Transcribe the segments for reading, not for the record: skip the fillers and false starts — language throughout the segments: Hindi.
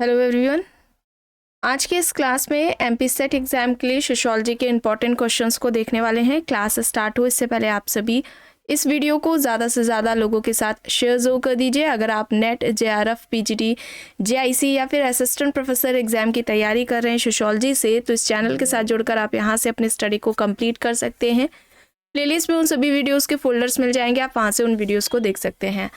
Hello everyone. आज के इस क्लास में एमपी सेट एग्जाम के लिए सोशियोलॉजी के इंपॉर्टेंट क्वेश्चंस को देखने वाले हैं। क्लास स्टार्ट हो इससे पहले आप सभी इस वीडियो को ज़्यादा से ज़्यादा लोगों के साथ शेयर ज़रूर कर दीजिए। अगर आप नेट, जेआरएफ, पीजीटी, जेआईसी या फिर असिस्टेंट प्रोफेसर एग्जाम की तैयारी कर रहे हैं सोशियोलॉजी से, तो इस चैनल के साथ जुड़कर आप यहाँ से अपनी स्टडी को कंप्लीट कर सकते हैं। प्लेलिस्ट में उन सभी वीडियोज़ के फोल्डर्स मिल जाएंगे, आप वहाँ से उन वीडियोज़ को देख सकते हैं।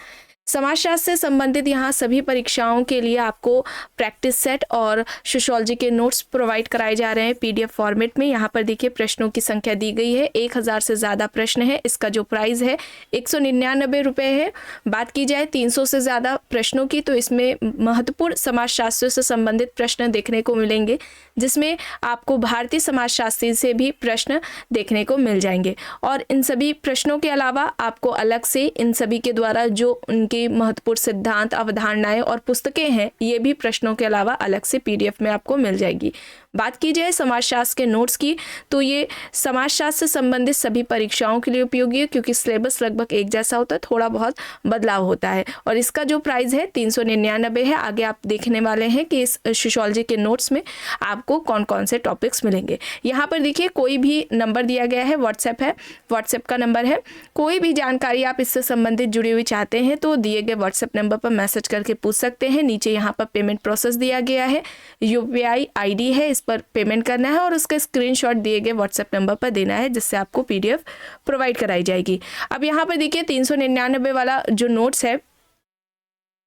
समाजशास्त्र से संबंधित यहाँ सभी परीक्षाओं के लिए आपको प्रैक्टिस सेट और सोशियोलॉजी के नोट्स प्रोवाइड कराए जा रहे हैं पीडीएफ फॉर्मेट में। यहाँ पर देखिए प्रश्नों की संख्या दी गई है, 1000 से ज़्यादा प्रश्न है। इसका जो प्राइस है 199 रुपये है। बात की जाए 300 से ज़्यादा प्रश्नों की, तो इसमें महत्वपूर्ण समाजशास्त्र से संबंधित प्रश्न देखने को मिलेंगे, जिसमें आपको भारतीय समाजशास्त्री से भी प्रश्न देखने को मिल जाएंगे। और इन सभी प्रश्नों के अलावा आपको अलग से इन सभी के द्वारा जो उनके महत्वपूर्ण सिद्धांत, अवधारणाएं और पुस्तकें हैं, ये भी प्रश्नों के अलावा अलग से पीडीएफ में आपको मिल जाएगी। बात की जाए समाजशास्त्र के नोट्स की, तो ये समाजशास्त्र से संबंधित सभी परीक्षाओं के लिए उपयोगी है, क्योंकि सिलेबस लगभग एक जैसा होता है, थोड़ा बहुत बदलाव होता है। और इसका जो प्राइस है 399 है। आगे आप देखने वाले हैं कि इस सोशियोलॉजी के नोट्स में आपको कौन कौन से टॉपिक्स मिलेंगे। यहाँ पर देखिए कोई भी नंबर दिया गया है, व्हाट्सएप का नंबर है। कोई भी जानकारी आप इससे संबंधित जुड़ी हुई चाहते हैं तो दिए गए व्हाट्सएप नंबर पर मैसेज करके पूछ सकते हैं। नीचे यहाँ पर पेमेंट प्रोसेस दिया गया है, यूपीआई आईडी है, इस पर पेमेंट करना है और उसका स्क्रीनशॉट दिए गए व्हाट्सएप नंबर पर देना है, जिससे आपको पीडीएफ प्रोवाइड कराई जाएगी। अब यहाँ पर देखिए 399 वाला जो नोट्स है,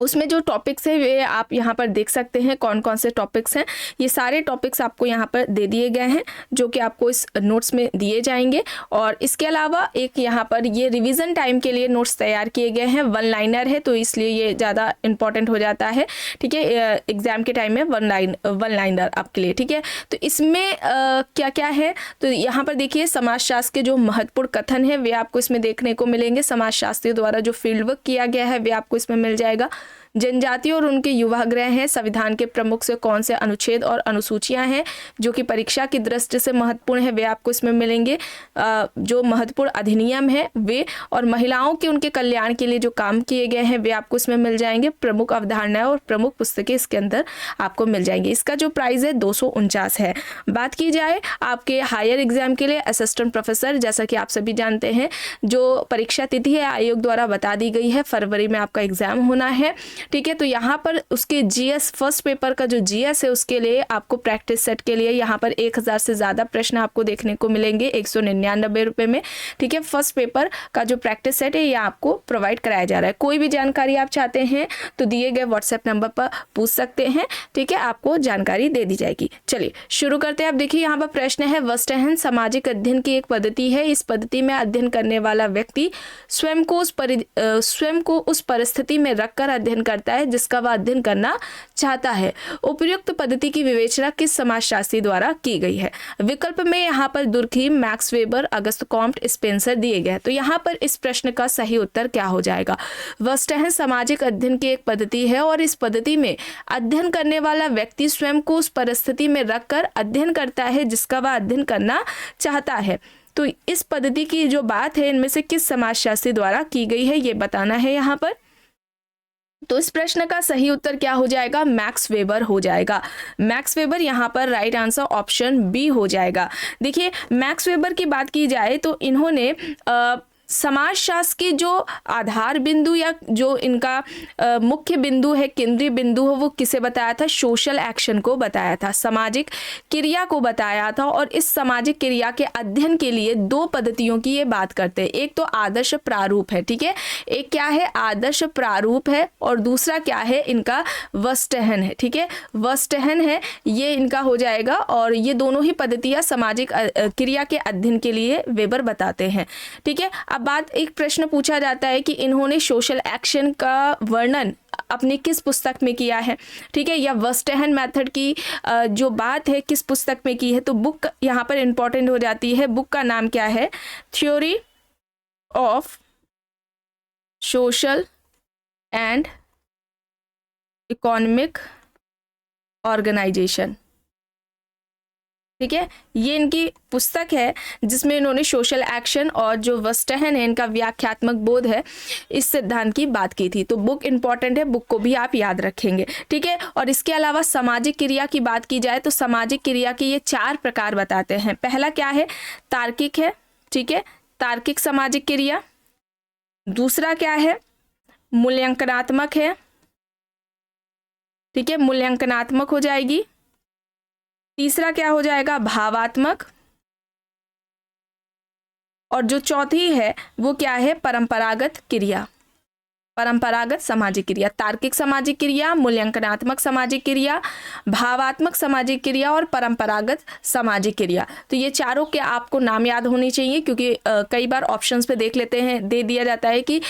उसमें जो टॉपिक्स है वे आप यहाँ पर देख सकते हैं कौन कौन से टॉपिक्स हैं। ये सारे टॉपिक्स आपको यहाँ पर दे दिए गए हैं, जो कि आपको इस नोट्स में दिए जाएंगे। और इसके अलावा एक यहाँ पर ये रिवीजन टाइम के लिए नोट्स तैयार किए गए हैं। वन लाइनर है, तो इसलिए ये ज़्यादा इंपॉर्टेंट हो जाता है, ठीक है। एग्जाम के टाइम में वन लाइनर आपके लिए, ठीक है। तो इसमें क्या क्या है, तो यहाँ पर देखिए समाजशास्त्र के जो महत्वपूर्ण कथन है वे आपको इसमें देखने को मिलेंगे। समाजशास्त्रियों द्वारा जो फील्ड वर्क किया गया है वे आपको इसमें मिल जाएगा। जनजाति और उनके युवाग्रह हैं, संविधान के प्रमुख से कौन से अनुच्छेद और अनुसूचियां हैं जो कि परीक्षा की दृष्टि से महत्वपूर्ण है, वे आपको इसमें मिलेंगे। जो महत्वपूर्ण अधिनियम है वे, और महिलाओं के उनके कल्याण के लिए जो काम किए गए हैं वे आपको इसमें मिल जाएंगे। प्रमुख अवधारणाएं और प्रमुख पुस्तकें इसके अंदर आपको मिल जाएंगी। इसका जो प्राइस है 249 है। बात की जाए आपके हायर एग्जाम के लिए असिस्टेंट प्रोफेसर, जैसा कि आप सभी जानते हैं जो परीक्षा तिथि है आयोग द्वारा बता दी गई है, फरवरी में आपका एग्जाम होना है, ठीक है। तो यहाँ पर उसके जीएस फर्स्ट पेपर का जो जीएस है उसके लिए आपको प्रैक्टिस सेट के लिए यहाँ पर 1000 से ज़्यादा प्रश्न आपको देखने को मिलेंगे 199 रुपये में, ठीक है। फर्स्ट पेपर का जो प्रैक्टिस सेट है ये आपको प्रोवाइड कराया जा रहा है। कोई भी जानकारी आप चाहते हैं तो दिए गए व्हाट्सएप नंबर पर पूछ सकते हैं, ठीक है, आपको जानकारी दे दी जाएगी। चलिए शुरू करते हैं। आप देखिए यहाँ पर प्रश्न है, वस्टहन सामाजिक अध्ययन की एक पद्धति है। इस पद्धति में अध्ययन करने वाला व्यक्ति स्वयं को उस परिस्थिति में रखकर अध्ययन करता है जिसका वह अध्ययन करना चाहता है। उपयुक्त पद्धति की विवेचना किस समाजशास्त्री द्वारा की गई है? विकल्प में यहाँ पर Durkheim, max weber, Auguste Comte, Spencer दिए गए। तो यहाँ पर इस प्रश्न का सही उत्तर क्या हो जाएगा? वस्टहन सामाजिक अध्ययन की एक पद्धति है और इस पद्धति में अध्ययन करने वाला व्यक्ति स्वयं को उस परिस्थिति में रखकर अध्ययन करता है जिसका वह अध्ययन करना चाहता है। तो इस पद्धति की जो बात है इनमें से किस समाजशास्त्री द्वारा की गई है ये बताना है यहाँ पर। तो इस प्रश्न का सही उत्तर क्या हो जाएगा? मैक्स वेबर हो जाएगा। मैक्स वेबर यहाँ पर राइट आंसर ऑप्शन बी हो जाएगा। देखिए मैक्स वेबर की बात की जाए तो इन्होंने समाजशास्त्र की जो आधार बिंदु या जो इनका मुख्य बिंदु है, केंद्रीय बिंदु है, वो किसे बताया था? सोशल एक्शन को बताया था, सामाजिक क्रिया को बताया था। और इस सामाजिक क्रिया के अध्ययन के लिए दो पद्धतियों की ये बात करते हैं। एक तो आदर्श प्रारूप है, ठीक है, एक क्या है? आदर्श प्रारूप है, और दूसरा क्या है? इनका वस्टहन है, ठीक है, वस्टहन है ये इनका हो जाएगा। और ये दोनों ही पद्धतियां सामाजिक क्रिया के अध्ययन के लिए वेबर बताते हैं, ठीक है। अब बात, एक प्रश्न पूछा जाता है कि इन्होंने सोशल एक्शन का वर्णन अपनी किस पुस्तक में किया है, ठीक है, या वस्टहन मेथड की जो बात है किस पुस्तक में की है? तो बुक यहाँ पर इंपॉर्टेंट हो जाती है। बुक का नाम क्या है? Theory of social and economic organisation, ठीक है, ये इनकी पुस्तक है जिसमें इन्होंने सोशल एक्शन और जो वस्टहन है इनका व्याख्यात्मक बोध है इस सिद्धांत की बात की थी। तो बुक इंपॉर्टेंट है, बुक को भी आप याद रखेंगे। ठीक है, और इसके अलावा सामाजिक क्रिया की बात की जाए तो सामाजिक क्रिया के ये 4 प्रकार बताते हैं। पहला क्या है, तार्किक है। ठीक है, तार्किक सामाजिक क्रिया। दूसरा क्या है, मूल्यांकनात्मक है। ठीक है, मूल्यांकनात्मक हो जाएगी। तीसरा क्या हो जाएगा, भावात्मक। और जो चौथी है वो क्या है, परंपरागत क्रिया, परंपरागत सामाजिक क्रिया। तार्किक सामाजिक क्रिया, मूल्यांकनात्मक सामाजिक क्रिया, भावात्मक सामाजिक क्रिया और परंपरागत सामाजिक क्रिया। तो ये चारों के आपको नाम याद होनी चाहिए, क्योंकि कई बार ऑप्शंस पे देख लेते हैं, दे दिया जाता है कि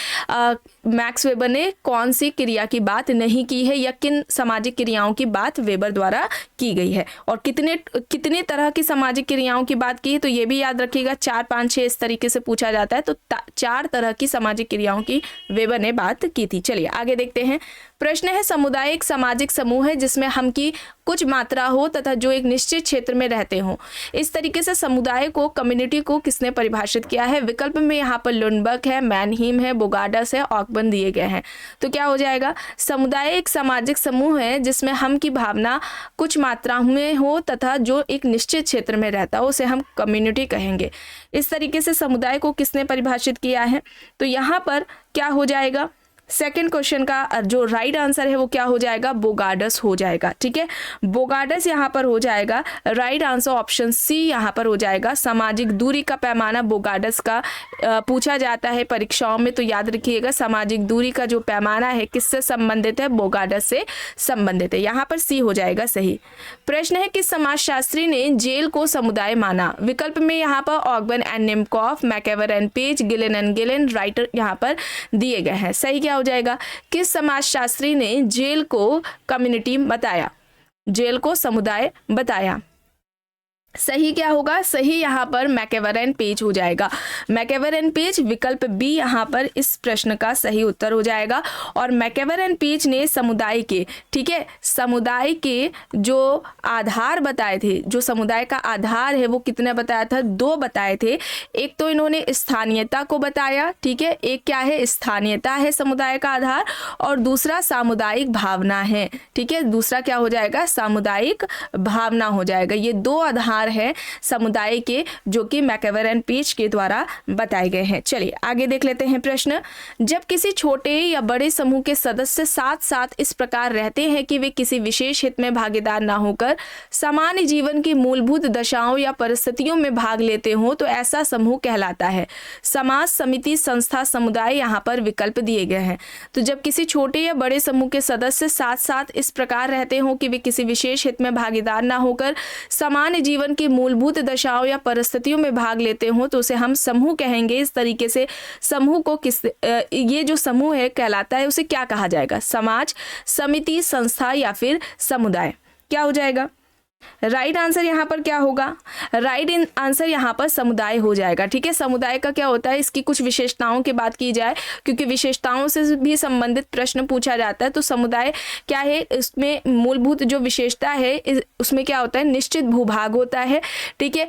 मैक्स वेबर ने कौन सी क्रिया की बात नहीं की है या किन सामाजिक क्रियाओं की बात वेबर द्वारा की गई है और कितने तरह की सामाजिक क्रियाओं की बात की है। तो ये भी याद रखिएगा, 4, 5, 6 इस तरीके से पूछा जाता है। तो 4 तरह की सामाजिक क्रियाओं की वेबर ने बात की थी। चलिए आगे देखते हैं। प्रश्न है, समुदाय एक सामाजिक समूह है जिसमें हम की कुछ मात्रा हो तथा जो एक निश्चित क्षेत्र में रहते हो। इस तरीके से समुदाय को, कम्युनिटी को किसने परिभाषित किया है? विकल्प में यहाँ पर लुंडबर्ग है, मैनहीम है, बोगार्डस है, ऑकबर्न दिए गए हैं। तो क्या हो जाएगा, समुदाय एक सामाजिक समूह है जिसमें हम की भावना कुछ मात्रा में हो तथा जो एक निश्चित क्षेत्र में रहता हो उसे हम कम्युनिटी कहेंगे। इस तरीके से समुदाय को किसने परिभाषित किया है? तो यहाँ पर क्या हो जाएगा, सेकंड क्वेश्चन का जो राइट आंसर है वो क्या हो जाएगा, बोगार्डस हो जाएगा। ठीक है, बोगार्डस यहाँ पर हो जाएगा राइट आंसर, ऑप्शन सी यहाँ पर हो जाएगा। सामाजिक दूरी का पैमाना बोगार्डस का पूछा जाता है परीक्षाओं में, तो याद रखिएगा सामाजिक दूरी का जो पैमाना है किससे संबंधित है, बोगार्डस से संबंधित है। यहाँ पर सी हो जाएगा सही। प्रश्न है, किस समाजशास्त्री ने जेल को समुदाय माना? विकल्प में यहाँ पर Ogburn and Nimkoff, MacIver and Page, Gillin and Gillin, writer यहाँ पर दिए गए हैं। सही क्या हो जाएगा, किस समाजशास्त्री ने जेल को कम्युनिटी बताया, जेल को समुदाय बताया? सही क्या होगा, सही यहाँ पर मैकेवर एंड पेज हो जाएगा। मैकेवर एंड पेज, विकल्प बी यहाँ पर इस प्रश्न का सही उत्तर हो जाएगा। और मैकेवर एंड पेज ने समुदाय के, ठीक है, समुदाय के जो आधार बताए थे, जो समुदाय का आधार है वो कितने बताया था, 2 बताए थे। एक तो इन्होंने स्थानीयता को बताया, ठीक है, एक क्या है, स्थानीयता है समुदाय का आधार, और दूसरा सामुदायिक भावना है। ठीक है, दूसरा क्या हो जाएगा, सामुदायिक भावना हो जाएगा। ये 2 आधार है समुदाय के जो कि मैकेवर एंड पेज के द्वारा बताए गए हैं। चलिए आगे देख लेते हैं प्रश्न। जब किसी छोटे या बड़े समूह के सदस्य साथ साथ इस प्रकार रहते हैं कि वे किसी विशेष हित में भागीदार ना होकर सामान्य जीवन की मूलभूत दशाओं या परिस्थितियों में भाग लेते हो तो ऐसा समूह कहलाता है। समाज, समिति, संस्था, समुदाय यहाँ पर विकल्प दिए गए हैं। तो जब किसी छोटे या बड़े समूह के सदस्य साथ साथ इस प्रकार रहते हो कि वे किसी विशेष हित में भागीदार ना होकर सामान्य जीवन की मूलभूत दशाओं या परिस्थितियों में भाग लेते हो तो उसे हम समूह कहेंगे। इस तरीके से समूह को ये जो समूह है कहलाता है उसे क्या कहा जाएगा, समाज, समिति, संस्था या फिर समुदाय? क्या हो जाएगा, राइट आंसर यहाँ पर क्या होगा, राइट आंसर यहाँ पर समुदाय हो जाएगा। ठीक है, समुदाय का क्या होता है, इसकी कुछ विशेषताओं की बात की जाए, क्योंकि विशेषताओं से भी संबंधित प्रश्न पूछा जाता है। तो समुदाय क्या है, इसमें मूलभूत जो विशेषता है उसमें क्या होता है, निश्चित भूभाग होता है। ठीक है,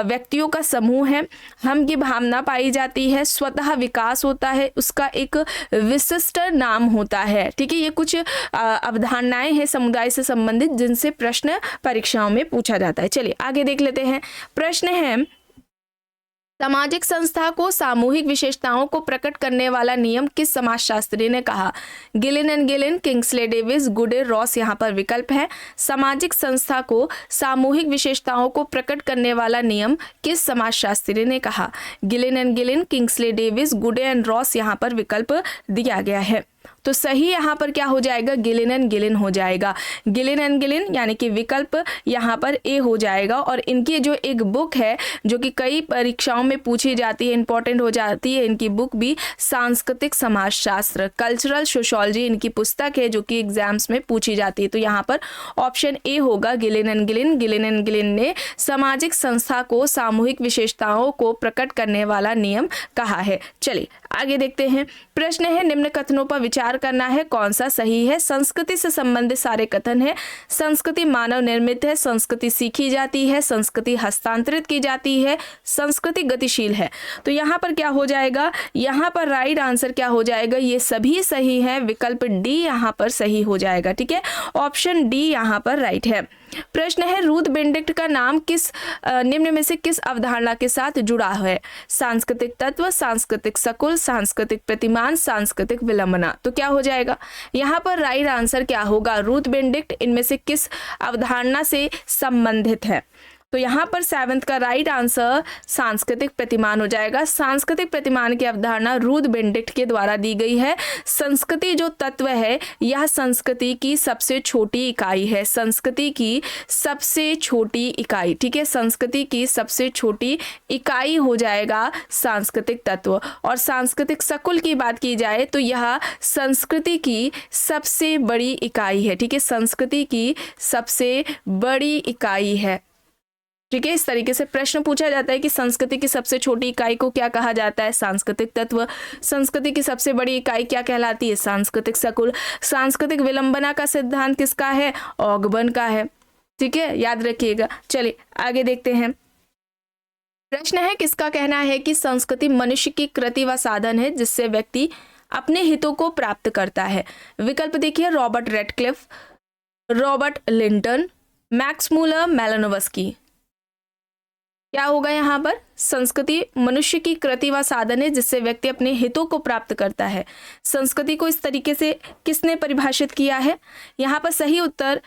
व्यक्तियों का समूह है, हम की भावना पाई जाती है, स्वतः विकास होता है, उसका एक विशिष्ट नाम होता है। ठीक है, ये कुछ अवधारणाएं हैं समुदाय से संबंधित जिनसे प्रश्न परीक्षाओं में पूछा जाता है। चलिए आगे देख लेते हैं। प्रश्न है, सामाजिक संस्था को सामूहिक विशेषताओं को प्रकट करने वाला नियम किस समाजशास्त्री ने कहा? Ghislaine and Ghislaine, Kingsley Davis, गुडे, रॉस यहाँ पर विकल्प है। सामाजिक संस्था को सामूहिक विशेषताओं को प्रकट करने वाला नियम किस समाजशास्त्री ने कहा? Ghislaine and Ghislaine, Kingsley Davis, गुडे एंड रॉस यहाँ पर विकल्प दिया गया है। तो सही यहाँ पर क्या हो जाएगा, गिलेन एंड गिलेन हो जाएगा। गिलेन एंड गिलेन यानी कि विकल्प यहाँ पर ए हो जाएगा। और इनकी जो एक बुक है जो कि कई परीक्षाओं में पूछी जाती है, इंपॉर्टेंट हो जाती है इनकी बुक भी, सांस्कृतिक समाजशास्त्र, कल्चरल सोशियोलॉजी इनकी पुस्तक है जो कि एग्जाम्स में पूछी जाती है। तो यहाँ पर ऑप्शन ए होगा, Ghislaine and Ghislaine. Ghislaine and Ghislaine ने सामाजिक संस्था को सामूहिक विशेषताओं को प्रकट करने वाला नियम कहा है। चलिए आगे देखते हैं। प्रश्न है, निम्न कथनों पर विचार विचार करना है कौन सा सही है। संस्कृति से संबंधित सारे कथन है। संस्कृति मानव निर्मित है, संस्कृति सीखी जाती है, संस्कृति हस्तांतरित की जाती है, संस्कृति गतिशील है। तो यहाँ पर क्या हो जाएगा, यहाँ पर राइट आंसर क्या हो जाएगा, ये सभी सही है, विकल्प डी यहाँ पर सही हो जाएगा। ठीक है, ऑप्शन डी यहाँ पर राइट है। प्रश्न है रूथ बेनेडिक्ट का नाम किस निम्न में से किस अवधारणा के साथ जुड़ा है। सांस्कृतिक तत्व, सांस्कृतिक सकुल, सांस्कृतिक प्रतिमान, सांस्कृतिक विलंबना। तो क्या हो जाएगा, यहाँ पर राइट आंसर क्या होगा, रूथ बेनेडिक्ट इनमें से किस अवधारणा से संबंधित है। तो यहाँ पर 7th का राइट आंसर सांस्कृतिक प्रतिमान हो जाएगा। सांस्कृतिक प्रतिमान की अवधारणा रूथ बेनेडिक्ट के द्वारा दी गई है। संस्कृति जो तत्व है यह संस्कृति की सबसे छोटी इकाई है, संस्कृति की सबसे छोटी इकाई। ठीक है, संस्कृति की सबसे छोटी इकाई हो जाएगा सांस्कृतिक तत्व। और सांस्कृतिक सकुल की बात की जाए तो यह संस्कृति की सबसे बड़ी इकाई है। ठीक है, संस्कृति की सबसे बड़ी इकाई है। ठीक है, इस तरीके से प्रश्न पूछा जाता है कि संस्कृति की सबसे छोटी इकाई को क्या कहा जाता है, सांस्कृतिक तत्व। संस्कृति की सबसे बड़ी इकाई क्या कहलाती है, सांस्कृतिक सकुल। सांस्कृतिक विलंबना का सिद्धांत किसका है, ऑगबर्न का है। ठीक है, याद रखिएगा। चलिए आगे देखते हैं। प्रश्न है किसका कहना है कि संस्कृति मनुष्य की कृति व साधन है जिससे व्यक्ति अपने हितों को प्राप्त करता है। विकल्प देखिए, Robert Radcliffe, Robert Linton, Max Muller, Malinowski. क्या होगा यहाँ पर, संस्कृति मनुष्य की कृति व साधन है जिससे व्यक्ति अपने हितों को प्राप्त करता है। संस्कृति को इस तरीके से किसने परिभाषित किया है, यहाँ पर सही उत्तर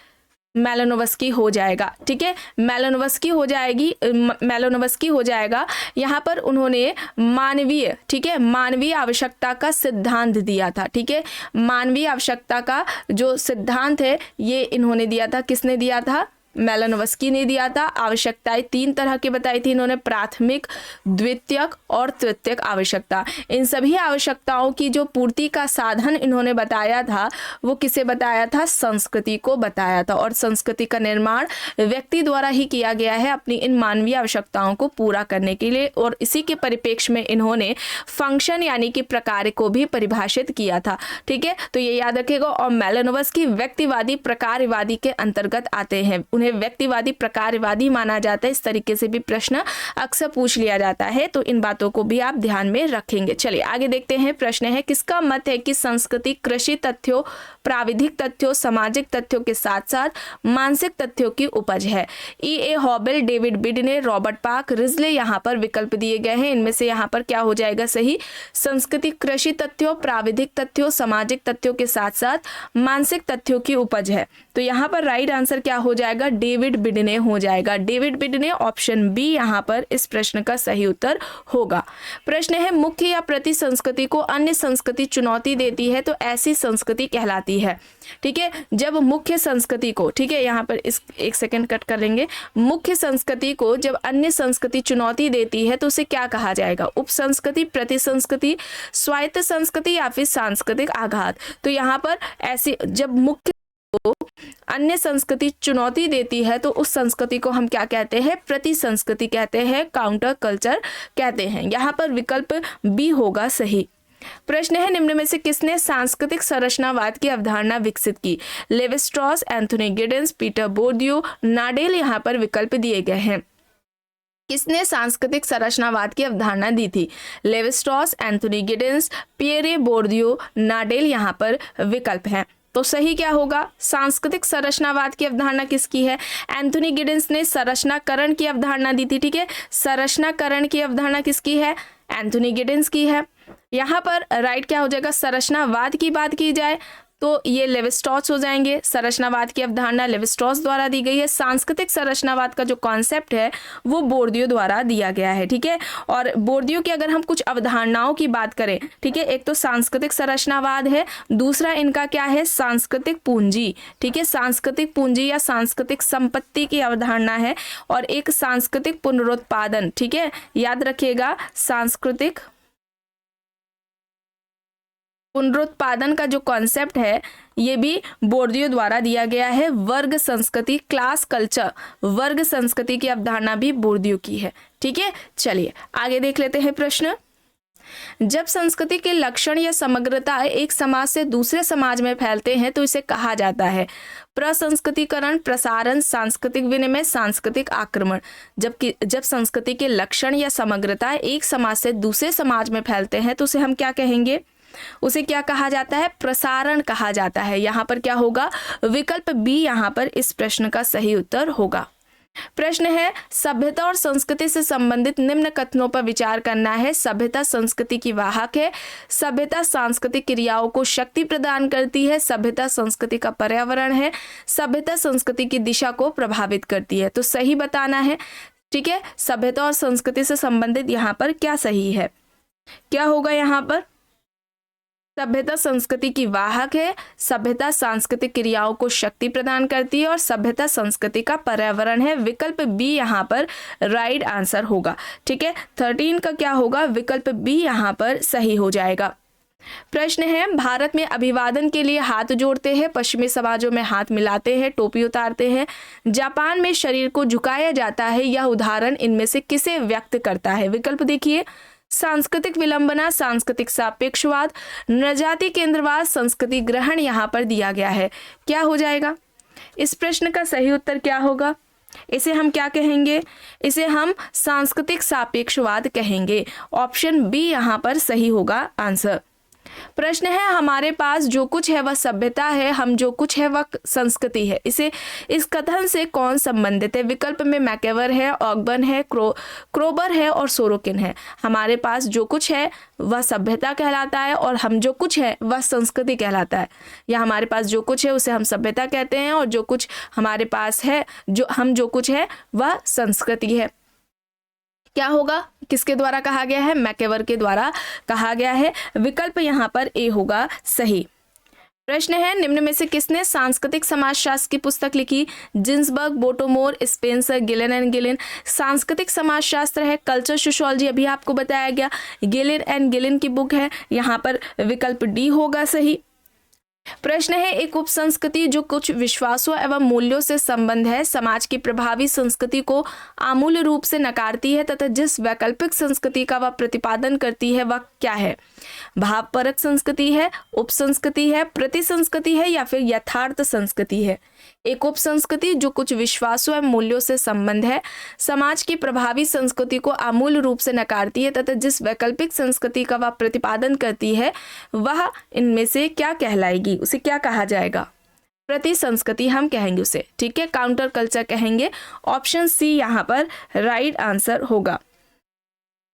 मेलानोव्स्की हो जाएगा। ठीक है, मेलानोव्स्की हो जाएगी, मेलानोव्स्की हो जाएगा। यहाँ पर उन्होंने मानवीय, ठीक है, मानवीय आवश्यकता का सिद्धांत दिया था। ठीक है, मानवीय आवश्यकता का जो सिद्धांत है ये इन्होंने दिया था। किसने दिया था, मेलानोव्स्की ने दिया था। आवश्यकताएं 3 तरह की बताई थी इन्होंने, प्राथमिक, द्वितीयक और तृतीयक आवश्यकता। इन सभी आवश्यकताओं की जो पूर्ति का साधन इन्होंने बताया था वो किसे बताया था, संस्कृति को बताया था। और संस्कृति का निर्माण व्यक्ति द्वारा ही किया गया है अपनी इन मानवीय आवश्यकताओं को पूरा करने के लिए। और इसी के परिप्रेक्ष्य में इन्होंने फंक्शन यानी कि प्रकार को भी परिभाषित किया था। ठीक है, तो ये याद रखेगा। और मेलानोव्स्की व्यक्तिवादी प्रकारवादी के अंतर्गत आते हैं, उन्हें व्यक्तिवादी प्रकारवादी माना जाता है। इस तरीके से भी प्रश्न अक्सर पूछ लिया जाता है, तो इन बातों को भी आप ध्यान में रखेंगे। चलिए आगे देखते हैं। प्रश्न है किसका मत है कि संस्कृति कृषि तथ्यों, प्राविधिक तथ्यों, सामाजिक तथ्यों के साथ साथ मानसिक तथ्यों की उपज है। E.A. Hoebel, David Bidney, Robert Park, Risley यहाँ पर विकल्प दिए गए हैं। इनमें से यहाँ पर क्या हो जाएगा सही, संस्कृति कृषि तथ्यों, प्राविधिक तथ्यों, सामाजिक तथ्यों के साथ साथ मानसिक तथ्यों की उपज है। तो यहाँ पर राइट आंसर क्या हो जाएगा, डेविड बिडने हो जाएगा। डेविड बिडने, ऑप्शन बी यहाँ पर इस प्रश्न का सही उत्तर होगा। प्रश्न है मुख्य या प्रति संस्कृति को अन्य संस्कृति चुनौती देती है तो ऐसी संस्कृति कहलाती है। ठीक है, जब मुख्य संस्कृति को, ठीक है, यहाँ पर इस 1 सेकंड कट कर लेंगे। मुख्य संस्कृति को जब अन्य संस्कृति चुनौती देती है तो उसे क्या कहा जाएगा, उप संस्कृति, प्रति संस्कृति, स्वायत्त संस्कृति या फिर सांस्कृतिक आघात। तो यहाँ पर ऐसी जब मुख्य अन्य संस्कृति चुनौती देती है तो उस संस्कृति को हम क्या कहते हैं, प्रति संस्कृति कहते हैं, काउंटर कल्चर कहते हैं। यहाँ पर विकल्प बी होगा सही। प्रश्न है निम्न में से किसने सांस्कृतिक संरचनावाद की अवधारणा विकसित की। Levi Strauss, Anthony Giddens, Peter Bourdieu, Nadel यहाँ पर विकल्प दिए गए हैं। किसने सांस्कृतिक संरचनावाद की अवधारणा दी थी, Levi Strauss, Anthony Giddens, Pierre Bourdieu, Nadel यहाँ पर विकल्प है। तो सही क्या होगा, सांस्कृतिक संरचनावाद की अवधारणा किसकी है, एंथोनी गिडेंस ने संरचनाकरण की अवधारणा दी थी। ठीक है, संरचनाकरण की अवधारणा किसकी है, एंथोनी गिडेंस की है। यहाँ पर राइट क्या हो जाएगा, संरचनावाद की बात की जाए तो ये लेवी स्ट्रॉस हो जाएंगे। संरचनावाद की अवधारणा लेवी स्ट्रॉस द्वारा दी गई है। सांस्कृतिक संरचनावाद का जो कॉन्सेप्ट है वो बोर्डियो द्वारा दिया गया है। ठीक है, और बोर्डियो की अगर हम कुछ अवधारणाओं की बात करें, ठीक है, एक तो सांस्कृतिक संरचनावाद है, दूसरा इनका क्या है, सांस्कृतिक पूंजी। ठीक है, सांस्कृतिक पूंजी या सांस्कृतिक संपत्ति की अवधारणा है, और एक सांस्कृतिक पुनरुत्पादन। ठीक है, याद रखिएगा, सांस्कृतिक पुनरुत्पादन का जो कॉन्सेप्ट है ये भी बोर्डियो द्वारा दिया गया है। वर्ग संस्कृति, क्लास कल्चर, वर्ग संस्कृति की अवधारणा भी बोर्डियो की है। ठीक है, चलिए आगे देख लेते हैं प्रश्न। जब संस्कृति के लक्षण या समग्रता एक समाज से दूसरे समाज में फैलते हैं तो इसे कहा जाता है प्रसंस्कृतिकरण, प्रसारण, सांस्कृतिक विनिमय, सांस्कृतिक आक्रमण। जब संस्कृति के लक्षण या समग्रता एक समाज से दूसरे समाज में फैलते हैं तो उसे हम क्या कहेंगे? उसे क्या कहा जाता है? प्रसारण कहा जाता है। यहाँ पर क्या होगा? विकल्प बी यहाँ पर इस प्रश्न का सही उत्तर होगा। प्रश्न है, सभ्यता और संस्कृति से संबंधित निम्न कथनों पर विचार करना है। सभ्यता संस्कृति की वाहक है। सभ्यता सांस्कृतिक क्रियाओं को शक्ति प्रदान करती है। सभ्यता संस्कृति का पर्यावरण है। सभ्यता संस्कृति की दिशा को प्रभावित करती है। तो सही बताना है, ठीक है। सभ्यता और संस्कृति से संबंधित यहाँ पर क्या सही है? क्या होगा यहाँ पर? सभ्यता संस्कृति की वाहक है, सभ्यता सांस्कृतिक क्रियाओं को शक्ति प्रदान करती है और सभ्यता संस्कृति का पर्यावरण है। विकल्प बी यहाँ पर राइट आंसर होगा, ठीक है। 13 का क्या होगा? विकल्प बी यहाँ पर सही हो जाएगा। प्रश्न है, भारत में अभिवादन के लिए हाथ जोड़ते हैं, पश्चिमी समाजों में हाथ मिलाते हैं, टोपी उतारते हैं, जापान में शरीर को झुकाया जाता है। यह उदाहरण इनमें से किसे व्यक्त करता है? विकल्प देखिए, सांस्कृतिक विलंबना, सांस्कृतिक सापेक्षवाद, नृजाति केंद्रवाद, संस्कृति ग्रहण यहाँ पर दिया गया है। क्या हो जाएगा? इस प्रश्न का सही उत्तर क्या होगा? इसे हम क्या कहेंगे? इसे हम सांस्कृतिक सापेक्षवाद कहेंगे। ऑप्शन बी यहाँ पर सही होगा आंसर। प्रश्न है, हमारे पास जो कुछ है वह सभ्यता है, हम जो कुछ है वह संस्कृति है। इस कथन से कौन संबंधित है? विकल्प में मैकेवर है, ऑगबर्न है, क्रोबर है और सोरोकिन है। हमारे पास जो कुछ है वह सभ्यता कहलाता है और हम जो कुछ है वह संस्कृति कहलाता है। या हमारे पास जो कुछ है उसे हम सभ्यता कहते हैं और जो कुछ हमारे पास है, जो कुछ है वह संस्कृति है। क्या होगा? किसके द्वारा कहा गया है? मैकेवर के द्वारा कहा गया है। विकल्प यहाँ पर ए होगा सही। प्रश्न है, निम्न में से किसने सांस्कृतिक समाजशास्त्र की पुस्तक लिखी? Ginsberg, Bottomore, Spencer, Gillin and Gillin. सांस्कृतिक समाजशास्त्र है, कल्चर सोशियोलॉजी अभी आपको बताया गया, गिलेन एंड गिलेन की बुक है। यहाँ पर विकल्प डी होगा सही। प्रश्न है, एक उपसंस्कृति जो कुछ विश्वासों एवं मूल्यों से संबंध है, समाज की प्रभावी संस्कृति को आमूल रूप से नकारती है तथा जिस वैकल्पिक संस्कृति का वह प्रतिपादन करती है वह क्या है? भावपरक संस्कृति है, उपसंस्कृति है, प्रतिसंस्कृति है या फिर यथार्थ संस्कृति है? एक उपसंस्कृति जो कुछ विश्वासों एवं मूल्यों से संबंध है, समाज की प्रभावी संस्कृति को आमूल रूप से नकारती है तथा जिस वैकल्पिक संस्कृति का वह प्रतिपादन करती है वह इनमें से क्या कहलाएगी? उसे क्या कहा जाएगा? प्रति संस्कृति हम कहेंगे उसे, ठीक है। काउंटर कल्चर कहेंगे। ऑप्शन सी यहाँ पर राइट आंसर होगा।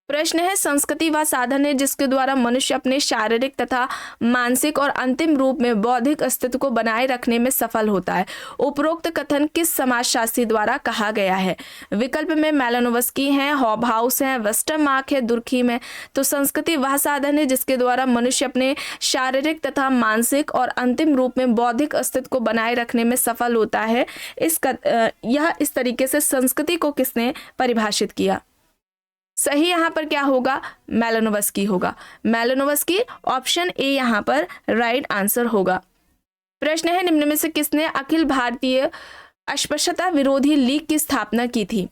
प्रश्न है, संस्कृति वह साधन है जिसके द्वारा मनुष्य अपने शारीरिक तथा मानसिक और अंतिम रूप में बौद्धिक अस्तित्व को बनाए रखने में सफल होता है। उपरोक्त कथन किस समाजशास्त्री द्वारा कहा गया है? विकल्प में मैलिनोवस्की है, हॉबहाउस है, वेस्टरमार्क है, दुर्खीम है। तो संस्कृति वह साधन है जिसके द्वारा मनुष्य अपने शारीरिक तथा मानसिक और अंतिम रूप में बौद्धिक अस्तित्व को बनाए रखने में सफल होता है। यह इस तरीके से संस्कृति को किसने परिभाषित किया? सही यहाँ पर क्या होगा? मैलिनोवस्की होगा। मैलिनोवस्की, ऑप्शन ए यहाँ पर राइट आंसर होगा। प्रश्न है, निम्न में से किसने अखिल भारतीय अस्पृश्यता विरोधी लीग की स्थापना की थी?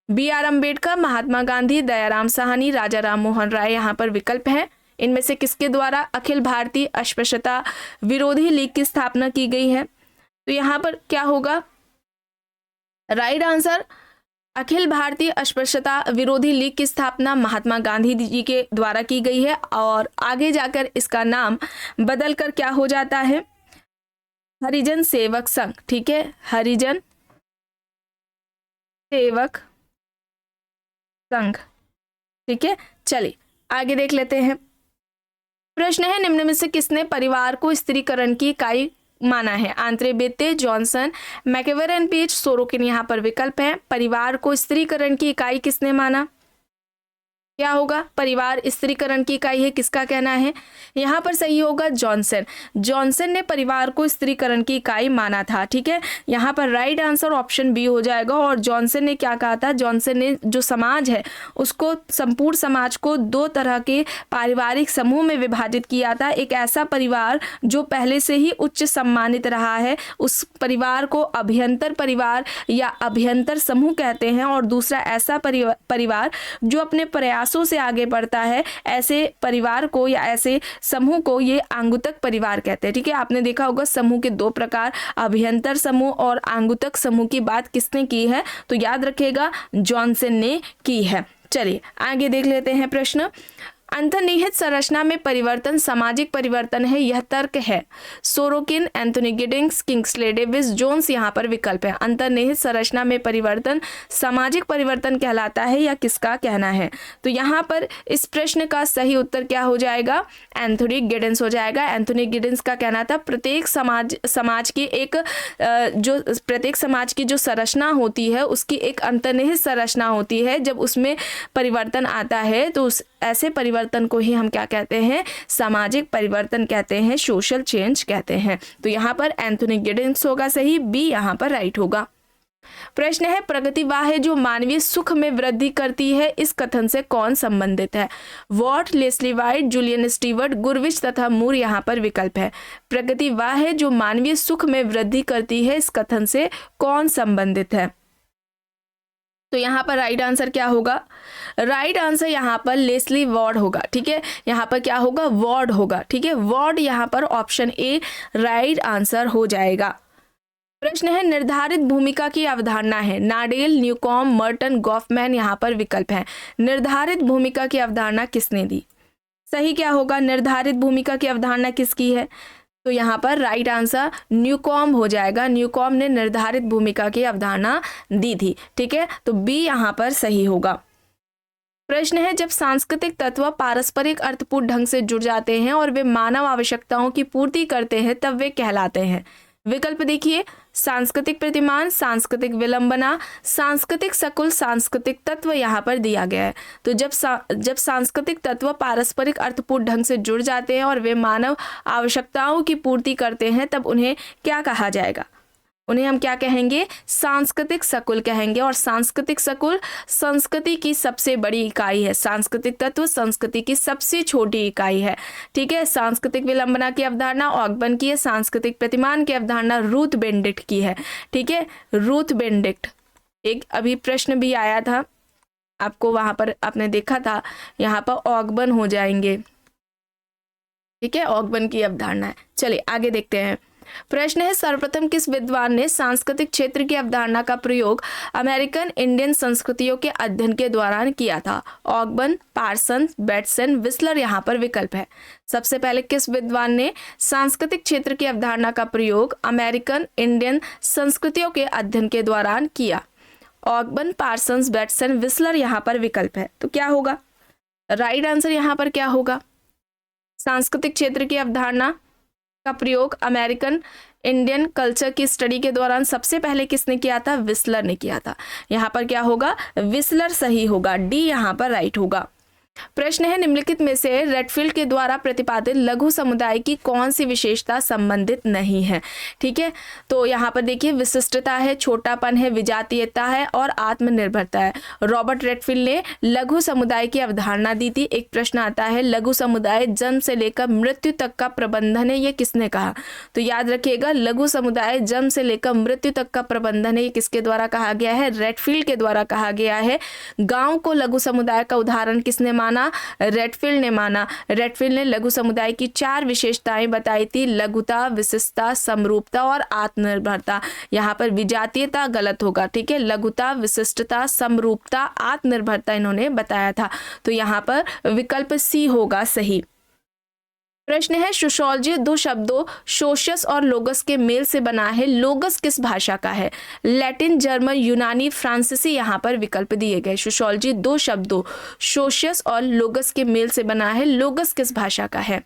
बी.आर. अम्बेडकर, महात्मा गांधी, दयाराम साहनी, राजा राम मोहन राय यहाँ पर विकल्प है। इनमें से किसके द्वारा अखिल भारतीय अस्पृश्यता विरोधी लीग की स्थापना की गई है? तो यहाँ पर क्या होगा? राइट आंसर, अखिल भारतीय अस्पृश्यता विरोधी लीग की स्थापना महात्मा गांधी जी के द्वारा की गई है और आगे जाकर इसका नाम बदलकर क्या हो जाता है? हरिजन सेवक संघ, ठीक है। हरिजन सेवक संघ, ठीक है। चलिए आगे देख लेते हैं। प्रश्न है, निम्न में से किसने परिवार को स्त्रीकरण की इकाई माना है? Andre Beteille, Johnson, MacIver and Page, Sorokin यहाँ पर विकल्प है। परिवार को स्त्रीकरण की इकाई किसने माना? क्या होगा? परिवार स्त्रीकरण की इकाई है, किसका कहना है? यहाँ पर सही होगा जॉनसन। जॉनसन ने परिवार को स्त्रीकरण की इकाई माना था, ठीक है। यहाँ पर राइट आंसर ऑप्शन बी हो जाएगा। और जॉनसन ने क्या कहा था? जॉनसन ने जो समाज है उसको, संपूर्ण समाज को दो तरह के पारिवारिक समूह में विभाजित किया था। एक ऐसा परिवार जो पहले से ही उच्च सम्मानित रहा है, उस परिवार को अभ्यंतर परिवार या अभ्यंतर समूह कहते हैं। और दूसरा ऐसा परिवार जो अपने प्रयास प्रयासों से आगे बढ़ता है, ऐसे परिवार को या ऐसे समूह को ये आंगुतक परिवार कहते हैं। ठीक है, आपने देखा होगा समूह के दो प्रकार, अभियंतर समूह और आंगुतक समूह की बात किसने की है, तो याद रखिएगा जॉनसन ने की है। चलिए आगे देख लेते हैं प्रश्न। अंतर्निहित संरचना में परिवर्तन सामाजिक परिवर्तन है, यह तर्क है। Sorokin, Anthony Giddens, Kingsley Davis, Jones यहाँ पर विकल्प है। अंतर्निहित संरचना में परिवर्तन सामाजिक परिवर्तन कहलाता है या किसका कहना है, तो यहाँ पर इस प्रश्न का सही उत्तर क्या हो जाएगा, एंथोनी गिडिंग्स हो जाएगा। एंथोनी गिडिंग्स का कहना था प्रत्येक समाज की एक प्रत्येक समाज की जो संरचना होती है उसकी एक अंतर्निहित संरचना होती है, जब उसमें परिवर्तन आता है तो उस ऐसे परिवर्तन को ही हम क्या कहते हैं, सामाजिक परिवर्तन कहते हैं, सोशल चेंज कहते हैं। तो यहाँ पर एंथोनी गिडिंग्स होगा सही, बी यहाँ पर राइट होगा। प्रश्न है प्रगतिवाह है जो मानवीय सुख में वृद्धि करती है, इस कथन से कौन संबंधित है। Watt, Leslie White, Julian Steward, Gurvitch तथा मूर यहाँ पर विकल्प है। प्रगतिवाह है जो मानवीय सुख में वृद्धि करती है, इस कथन से कौन संबंधित है, तो यहाँ पर राइट आंसर क्या होगा, राइट आंसर यहाँ पर लेस्ली वॉर्ड होगा। ठीक है, यहाँ पर क्या होगा, वॉर्ड होगा। ठीक है, वॉर्ड यहाँ पर ऑप्शन ए राइट आंसर हो जाएगा। प्रश्न है निर्धारित भूमिका की अवधारणा है। नाडेल, न्यूकॉम, मर्टन, गॉफमैन यहाँ पर विकल्प है। निर्धारित भूमिका की अवधारणा किसने दी, सही क्या होगा, निर्धारित भूमिका की अवधारणा किसकी है, तो यहाँ पर राइट आंसर न्यूकॉम हो जाएगा। न्यूकॉम ने निर्धारित भूमिका की अवधारणा दी थी। ठीक है, तो बी यहाँ पर सही होगा। प्रश्न है जब सांस्कृतिक तत्व पारस्परिक अर्थपूर्ण ढंग से जुड़ जाते हैं और वे मानव आवश्यकताओं की पूर्ति करते हैं तब वे कहलाते हैं। विकल्प देखिए, सांस्कृतिक प्रतिमान, सांस्कृतिक विलंबना, सांस्कृतिक सकुल, सांस्कृतिक तत्व यहाँ पर दिया गया है। तो जब सांस्कृतिक तत्व पारस्परिक अर्थपूर्ण ढंग से जुड़ जाते हैं और वे मानव आवश्यकताओं की पूर्ति करते हैं तब उन्हें क्या कहा जाएगा, उन्हें हम क्या कहेंगे, सांस्कृतिक सकुल कहेंगे। और सांस्कृतिक सकुल संस्कृति की सबसे बड़ी इकाई है, सांस्कृतिक तत्व संस्कृति की सबसे छोटी इकाई है। ठीक है, सांस्कृतिक विलंबना की अवधारणा ऑगबन की है, सांस्कृतिक प्रतिमान की अवधारणा रूथ बेनेडिक्ट की है। ठीक है, रूथ बेनेडिक्ट, एक अभी प्रश्न भी आया था आपको, वहां पर आपने देखा था, यहाँ पर ऑगबन हो जाएंगे। ठीक है, ऑगबन की अवधारणा है। चलिए आगे देखते हैं। प्रश्न है सर्वप्रथम किस विद्वान ने सांस्कृतिक क्षेत्र की अवधारणा का प्रयोग अमेरिकन इंडियन संस्कृतियों के अध्ययन के दौरान किया था। ऑगबन, पार्सन, बेटसन, विस्लर यहाँ पर विकल्प है। सबसे पहले किस विद्वान ने सांस्कृतिक क्षेत्र की अवधारणा का प्रयोग अमेरिकन इंडियन संस्कृतियों के अध्ययन के दौरान किया। ऑगबन, पार्सन, बेटसन, विस्लर यहाँ पर विकल्प है। तो क्या होगा, राइट आंसर यहाँ पर क्या होगा, सांस्कृतिक क्षेत्र की अवधारणा का प्रयोग अमेरिकन इंडियन कल्चर की स्टडी के दौरान सबसे पहले किसने किया था, विस्लर ने किया था। यहाँ पर क्या होगा, विस्लर सही होगा, डी यहाँ पर राइट होगा। प्रश्न है निम्नलिखित में से रेडफील्ड के द्वारा प्रतिपादित लघु समुदाय की कौन सी विशेषता संबंधित नहीं है। ठीक है, तो यहाँ पर देखिए विशिष्टता है, छोटापन है, विजातीयता है और आत्मनिर्भरता है। रॉबर्ट रेडफील्ड ने लघु समुदाय की अवधारणा दी थी। एक प्रश्न आता है लघु समुदाय जन्म से लेकर मृत्यु तक का प्रबंधन है, ये किसने कहा, तो याद रखिएगा लघु समुदाय जन्म से लेकर मृत्यु तक का प्रबंधन है, ये किसके द्वारा कहा गया है, रेडफील्ड के द्वारा कहा गया है। गाँव को लघु समुदाय का उदाहरण किसने माना, रेडफील्ड ने माना। रेडफील्ड ने लघु समुदाय की 4 विशेषताएं बताई थी, लघुता, विशिष्टता, समरूपता और आत्मनिर्भरता। यहाँ पर विजातीयता गलत होगा। ठीक है, लघुता, विशिष्टता, समरूपता, आत्मनिर्भरता इन्होंने बताया था। तो यहाँ पर विकल्प सी होगा सही। प्रश्न है सोशियोलॉजी दो शब्दों सोशियस और लोगस के मेल से बना है। लोगस किस भाषा का है, लैटिन, जर्मन, यूनानी, फ्रांसीसी यहाँ पर विकल्प दिए गए। सोशियोलॉजी दो शब्दों सोशियस और लोगस के मेल से बना है। लोगस किस भाषा का है,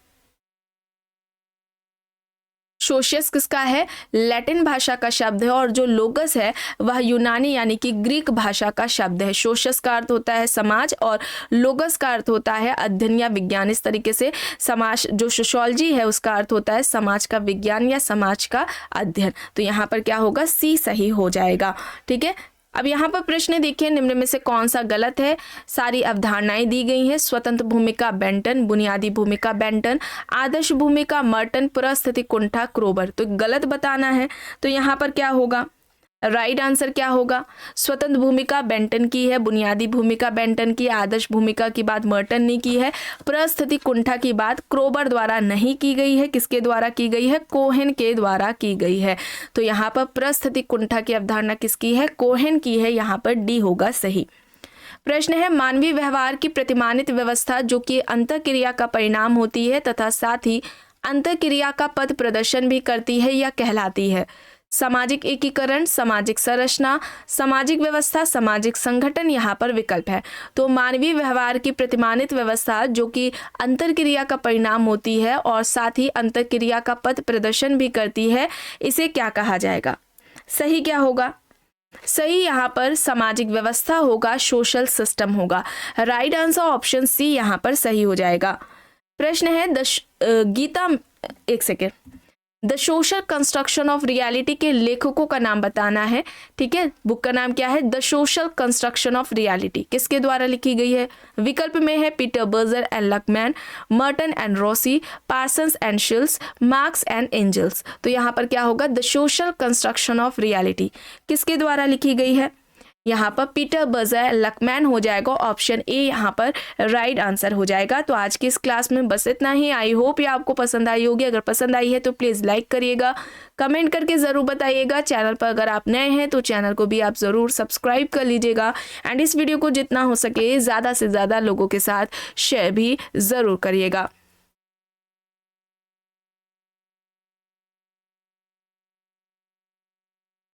सोशियस किसका है, लैटिन भाषा का शब्द है और जो लोगस है वह यूनानी यानी कि ग्रीक भाषा का शब्द है। सोशियस का अर्थ होता है समाज और लोगस का अर्थ होता है अध्ययन या विज्ञान। इस तरीके से समाज जो सोशियोलॉजी है उसका अर्थ होता है समाज का विज्ञान या समाज का अध्ययन। तो यहाँ पर क्या होगा, सी सही हो जाएगा। ठीक है, अब यहाँ पर प्रश्न देखिए निम्न में से कौन सा गलत है। सारी अवधारणाएं दी गई हैं। स्वतंत्र भूमिका बेंटन, बुनियादी भूमिका बेंटन, आदर्श भूमिका मर्टन, पुरस्थिति कुंठा क्रोबर। तो गलत बताना है, तो यहाँ पर क्या होगा, राइट आंसर क्या होगा? स्वतंत्र भूमिका बेंटन की है, बुनियादी भूमिका बेंटन की, आदर्श भूमिका की बात मर्टन ने की है, परिस्थिति कुंठा की बात क्रोबर द्वारा नहीं की गई है। किसके द्वारा की गई है? कोहेन के द्वारा की गई है। तो यहाँ पर परिस्थिति कुंठा की अवधारणा किसकी है? कोहेन की है। यहाँ पर डी होगा सही। प्रश्न है, मानवीय व्यवहार की प्रतिमानित व्यवस्था जो कि अंतःक्रिया का परिणाम होती है तथा साथ ही अंतःक्रिया का पद प्रदर्शन भी करती है, यह कहलाती है? सामाजिक एकीकरण, सामाजिक संरचना, सामाजिक व्यवस्था, सामाजिक संगठन। यहाँ पर विकल्प है। तो मानवीय व्यवहार की प्रतिमानित व्यवस्था जो कि अंतर्क्रिया का परिणाम होती है और साथ ही अंतर्क्रिया का पथ प्रदर्शन भी करती है, इसे क्या कहा जाएगा? सही क्या होगा? सही यहाँ पर सामाजिक व्यवस्था होगा, सोशल सिस्टम होगा। राइट आंसर ऑप्शन सी यहाँ पर सही हो जाएगा। प्रश्न है the social construction of reality के लेखकों का नाम बताना है। ठीक है, बुक का नाम क्या है? The social construction of reality. किसके द्वारा लिखी गई है? विकल्प में है Peter Berger and Luckmann, Merton and Rossi, Parsons and Shils, Marx and Engels. तो यहाँ पर क्या होगा? The social construction of reality किसके द्वारा लिखी गई है? यहाँ पर पीटर बर्जर लकमैन हो जाएगा। ऑप्शन ए यहाँ पर राइट आंसर हो जाएगा। तो आज की इस क्लास में बस इतना ही। आई होप ये आपको पसंद आई होगी। अगर पसंद आई है तो प्लीज़ लाइक करिएगा, कमेंट करके ज़रूर बताइएगा। चैनल पर अगर आप नए हैं तो चैनल को भी आप ज़रूर सब्सक्राइब कर लीजिएगा एंड इस वीडियो को जितना हो सके ज़्यादा से ज़्यादा लोगों के साथ शेयर भी ज़रूर करिएगा।